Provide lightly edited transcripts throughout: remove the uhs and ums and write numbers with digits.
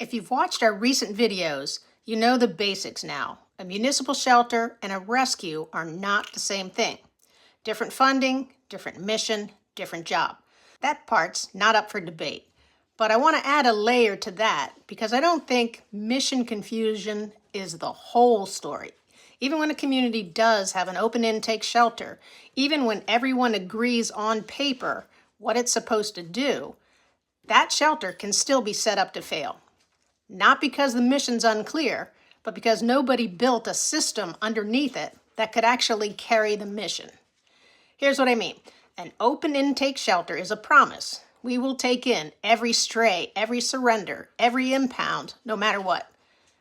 If you've watched our recent videos, you know the basics now. A municipal shelter and a rescue are not the same thing. Different funding, different mission, different job. That part's not up for debate. But I want to add a layer to that because I don't think mission confusion is the whole story. Even when a community does have an open intake shelter, even when everyone agrees on paper what it's supposed to do, that shelter can still be set up to fail. Not because the mission's unclear, but because nobody built a system underneath it that could actually carry the mission. Here's what I mean. An open intake shelter is a promise. We will take in every stray, every surrender, every impound, no matter what.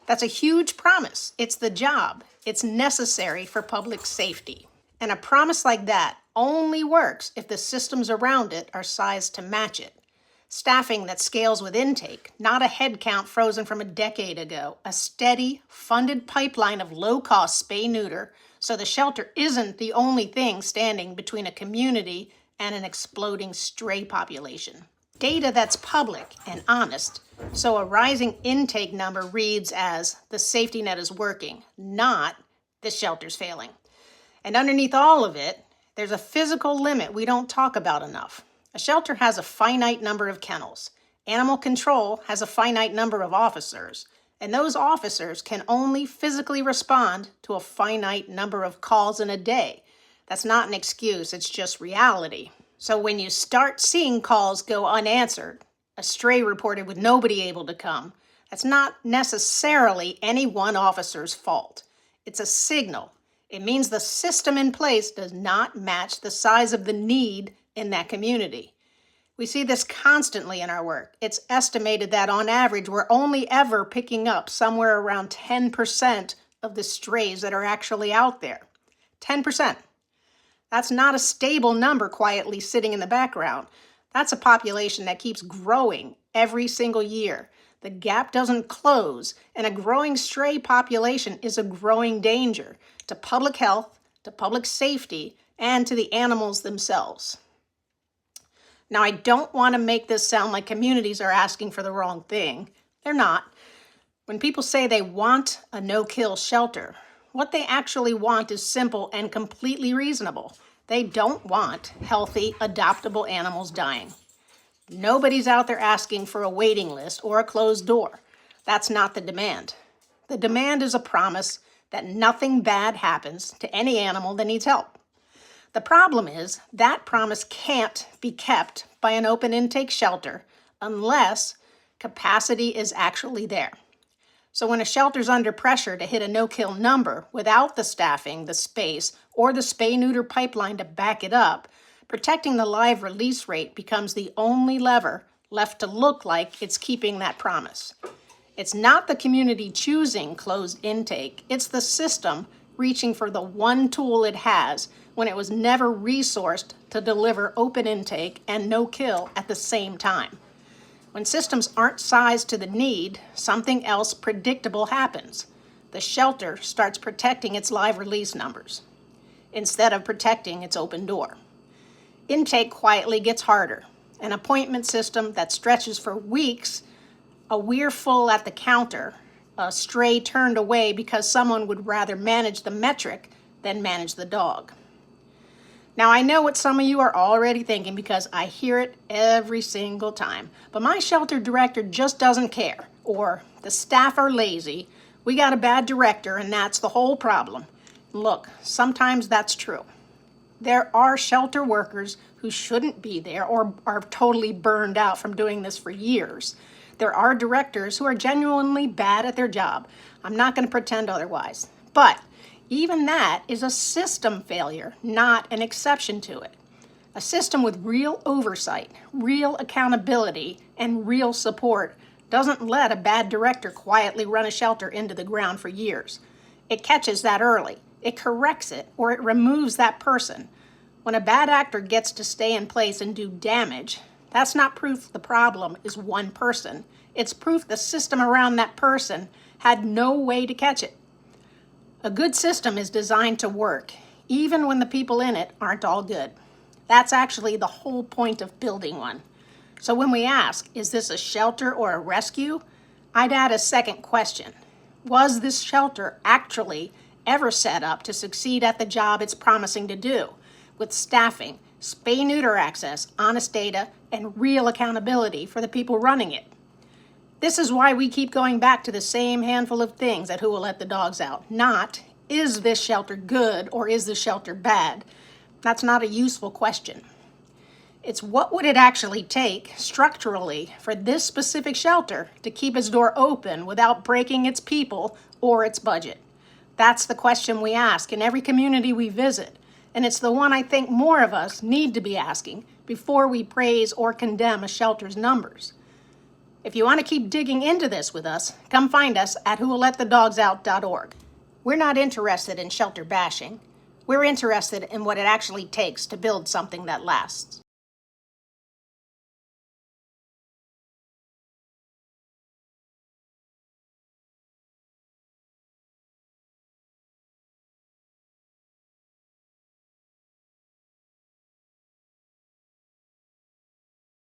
That's a huge promise. It's the job. It's necessary for public safety. And a promise like that only works if the systems around it are sized to match it. Staffing that scales with intake, not a headcount frozen from a decade ago. A steady, funded pipeline of low-cost spay-neuter, so the shelter isn't the only thing standing between a community and an exploding stray population. Data that's public and honest, so a rising intake number reads as the safety net is working, not the shelter's failing. And underneath all of it, there's a physical limit we don't talk about enough. A shelter has a finite number of kennels. Animal control has a finite number of officers, and those officers can only physically respond to a finite number of calls in a day. That's not an excuse, it's just reality. So when you start seeing calls go unanswered, a stray reported with nobody able to come, that's not necessarily any one officer's fault. It's a signal. It means the system in place does not match the size of the need in that community. We see this constantly in our work. It's estimated that on average, we're only ever picking up somewhere around 10% of the strays that are actually out there. 10%. That's not a stable number quietly sitting in the background. That's a population that keeps growing every single year. The gap doesn't close, and a growing stray population is a growing danger to public health, to public safety, and to the animals themselves. Now, I don't want to make this sound like communities are asking for the wrong thing. They're not. When people say they want a no-kill shelter, what they actually want is simple and completely reasonable. They don't want healthy, adoptable animals dying. Nobody's out there asking for a waiting list or a closed door. That's not the demand. The demand is a promise that nothing bad happens to any animal that needs help. The problem is that promise can't be kept by an open intake shelter unless capacity is actually there. So when a shelter's under pressure to hit a no-kill number without the staffing, the space, or the spay-neuter pipeline to back it up, protecting the live release rate becomes the only lever left to look like it's keeping that promise. It's not the community choosing closed intake, it's the system reaching for the one tool it has when it was never resourced to deliver open intake and no-kill at the same time. When systems aren't sized to the need, something else predictable happens. The shelter starts protecting its live release numbers instead of protecting its open door. Intake quietly gets harder. An appointment system that stretches for weeks, a we're full at the counter, a stray turned away because someone would rather manage the metric than manage the dog. Now, I know what some of you are already thinking because I hear it every single time. But my shelter director just doesn't care. Or the staff are lazy. We got a bad director and that's the whole problem. Look, sometimes that's true. There are shelter workers who shouldn't be there or are totally burned out from doing this for years. There are directors who are genuinely bad at their job. I'm not going to pretend otherwise. But even that is a system failure, not an exception to it. A system with real oversight, real accountability, and real support doesn't let a bad director quietly run a shelter into the ground for years. It catches that early. It corrects it, or it removes that person. When a bad actor gets to stay in place and do damage, that's not proof the problem is one person. It's proof the system around that person had no way to catch it. A good system is designed to work, even when the people in it aren't all good. That's actually the whole point of building one. So when we ask, is this a shelter or a rescue? I'd add a second question. Was this shelter actually ever set up to succeed at the job it's promising to do, with staffing, spay-neuter access, honest data, and real accountability for the people running it? This is why we keep going back to the same handful of things at Who Will Let the Dogs Out. Not, is this shelter good or is this shelter bad? That's not a useful question. It's what would it actually take structurally for this specific shelter to keep its door open without breaking its people or its budget? That's the question we ask in every community we visit, and it's the one I think more of us need to be asking before we praise or condemn a shelter's numbers. If you want to keep digging into this with us, come find us at whowillletthedogsout.org. We're not interested in shelter bashing. We're interested in what it actually takes to build something that lasts.